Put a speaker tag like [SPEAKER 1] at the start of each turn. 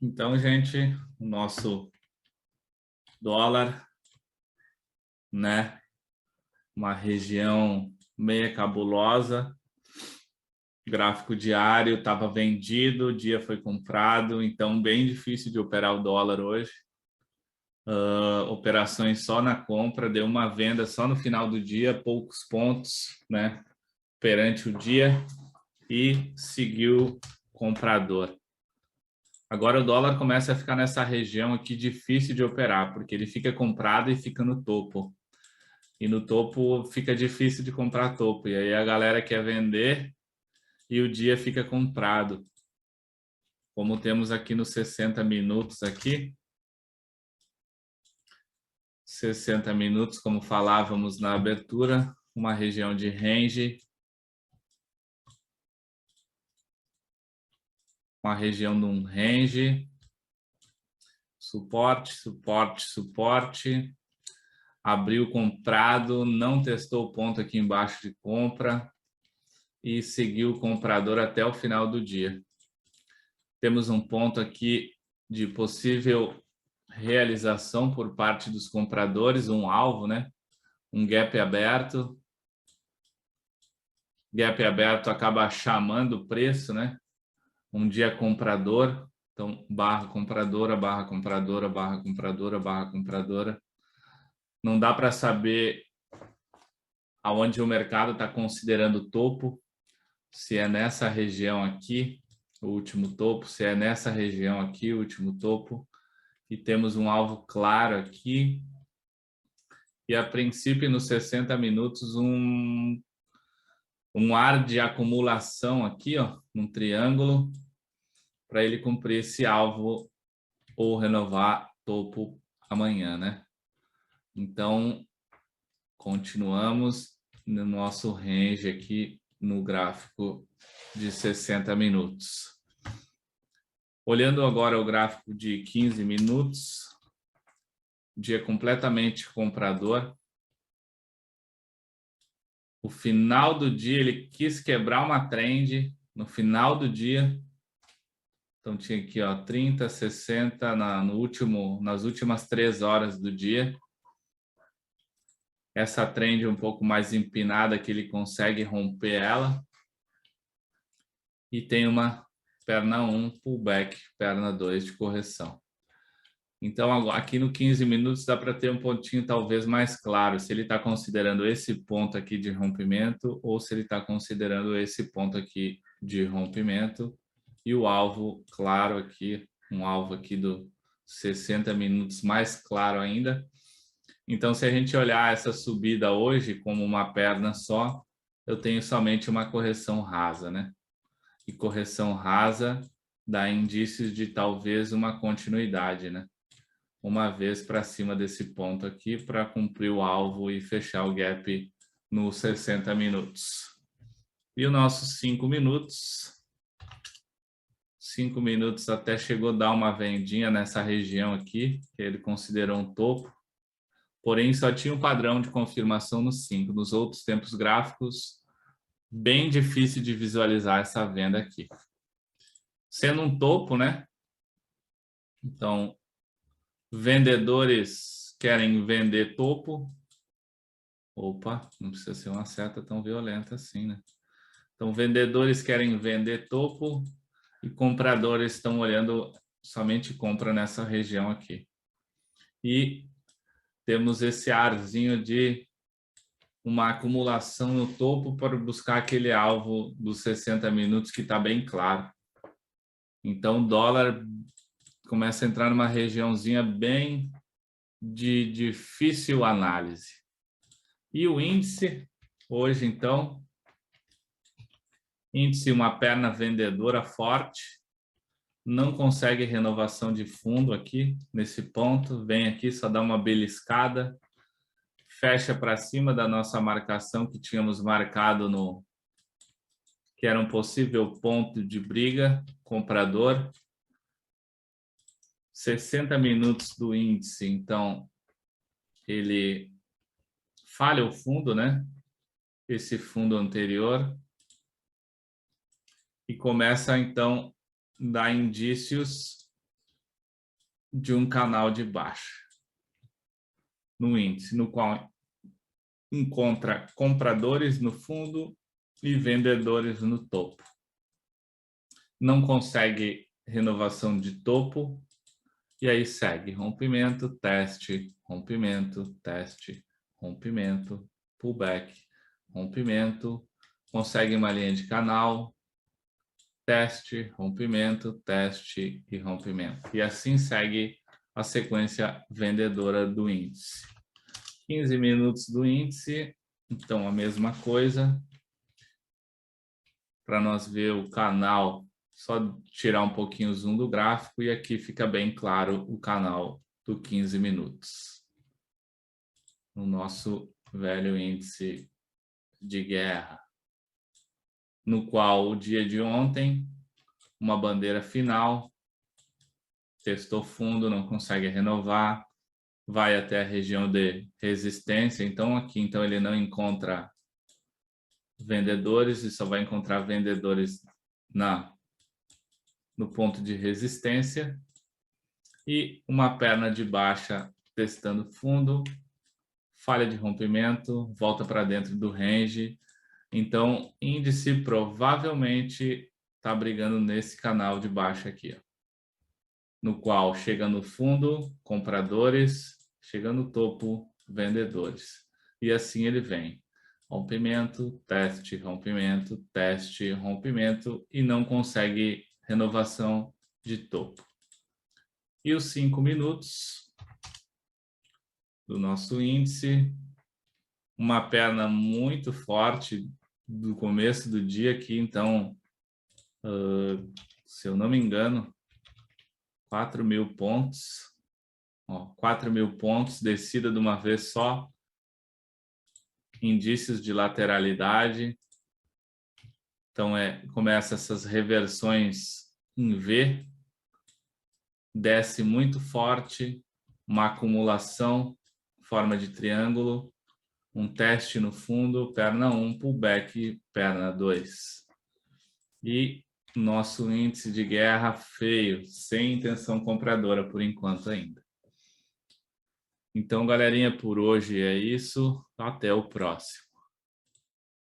[SPEAKER 1] Então, gente, o nosso dólar, né? Uma região meia cabulosa. Gráfico diário estava vendido, o dia foi comprado, então bem difícil de operar o dólar hoje. Operações só na compra, deu uma venda só no final do dia, poucos pontos, né? Perante o dia e seguiu comprador. Agora o dólar começa a ficar nessa região aqui difícil de operar, porque ele fica comprado e fica no topo. E no topo fica difícil de comprar topo. E aí a galera quer vender e o dia fica comprado. Como temos aqui nos 60 minutos aqui. 60 minutos, como falávamos na abertura, uma região de range. Uma região de um range. Suporte, suporte, suporte. Abriu comprado, não testou o ponto aqui embaixo de compra e seguiu o comprador até o final do dia. Temos um ponto aqui de possível realização por parte dos compradores, um alvo, né? Um gap aberto. Gap aberto acaba chamando o preço, né? Um dia comprador, então barra compradora, barra compradora, barra compradora, barra compradora. Não dá para saber aonde o mercado está considerando topo, se é nessa região aqui, o último topo, se é nessa região aqui, o último topo. E temos um alvo claro aqui. E a princípio, nos 60 minutos, um ar de acumulação aqui, ó, num triângulo, para ele cumprir esse alvo ou renovar topo amanhã, né? Então, continuamos no nosso range aqui no gráfico de 60 minutos. Olhando agora o gráfico de 15 minutos, dia completamente comprador. O final do dia, ele quis quebrar uma trend no final do dia. Então, tinha aqui, ó, 30, 60 nas últimas 3 horas do dia. Essa trend um pouco mais empinada que ele consegue romper ela. E tem uma perna 1, pullback, perna 2 de correção. Então, aqui no 15 minutos dá para ter um pontinho talvez mais claro, se ele está considerando esse ponto aqui de rompimento ou se ele está considerando esse ponto aqui de rompimento. E o alvo claro aqui, um alvo aqui do 60 minutos mais claro ainda. Então, se a gente olhar essa subida hoje como uma perna só, eu tenho somente uma correção rasa, né? E correção rasa dá indícios de talvez uma continuidade, né? Uma vez para cima desse ponto aqui para cumprir o alvo e fechar o gap nos 60 minutos. E os nossos 5 minutos. 5 minutos até chegou a dar uma vendinha nessa região aqui, que ele considerou um topo. Porém, só tinha um padrão de confirmação no 5. Nos outros tempos gráficos, bem difícil de visualizar essa venda aqui. Sendo um topo, né? Então, vendedores querem vender topo. Opa, não precisa ser uma seta tão violenta assim, né? Então, vendedores querem vender topo e compradores estão olhando somente compra nessa região aqui. E temos esse arzinho de uma acumulação no topo para buscar aquele alvo dos 60 minutos que está bem claro. Então, o dólar começa a entrar numa regiãozinha bem de difícil análise. E o índice, hoje, então, índice uma perna vendedora forte, não consegue renovação de fundo aqui, nesse ponto, vem aqui, só dá uma beliscada, fecha para cima da nossa marcação que tínhamos marcado no que era um possível ponto de briga, comprador. 60 minutos do índice, então, ele falha o fundo, né? Esse fundo anterior. E começa, então, a dar indícios de um canal de baixa no índice, no qual encontra compradores no fundo e vendedores no topo. Não consegue renovação de topo, e aí segue rompimento, teste, rompimento, teste, rompimento, pullback, rompimento, consegue uma linha de canal, teste, rompimento, teste e rompimento. E assim segue a sequência vendedora do índice. 15 minutos do índice, então a mesma coisa. Para nós ver o canal, só tirar um pouquinho o zoom do gráfico e aqui fica bem claro o canal do 15 minutos. No nosso velho índice de guerra, no qual o dia de ontem, uma bandeira final, testou fundo, não consegue renovar, vai até a região de resistência, então aqui então ele não encontra vendedores e só vai encontrar vendedores no ponto de resistência, e uma perna de baixa testando fundo, falha de rompimento, volta para dentro do range. Então, índice provavelmente está brigando nesse canal de baixa aqui, ó, no qual chega no fundo, compradores, chega no topo, vendedores. E assim ele vem. Rompimento, teste, rompimento, e não consegue renovação de topo. E os 5 minutos do nosso índice, uma perna muito forte do começo do dia aqui, então, se eu não me engano, 4.000 pontos, ó, 4.000 pontos, descida de uma vez só, indícios de lateralidade, então começa essas reversões em V, desce muito forte, uma acumulação, forma de triângulo, um teste no fundo, perna 1, pullback, perna 2. E nosso índice de guerra feio, sem intenção compradora por enquanto ainda. Então, galerinha, por hoje é isso. Até o próximo.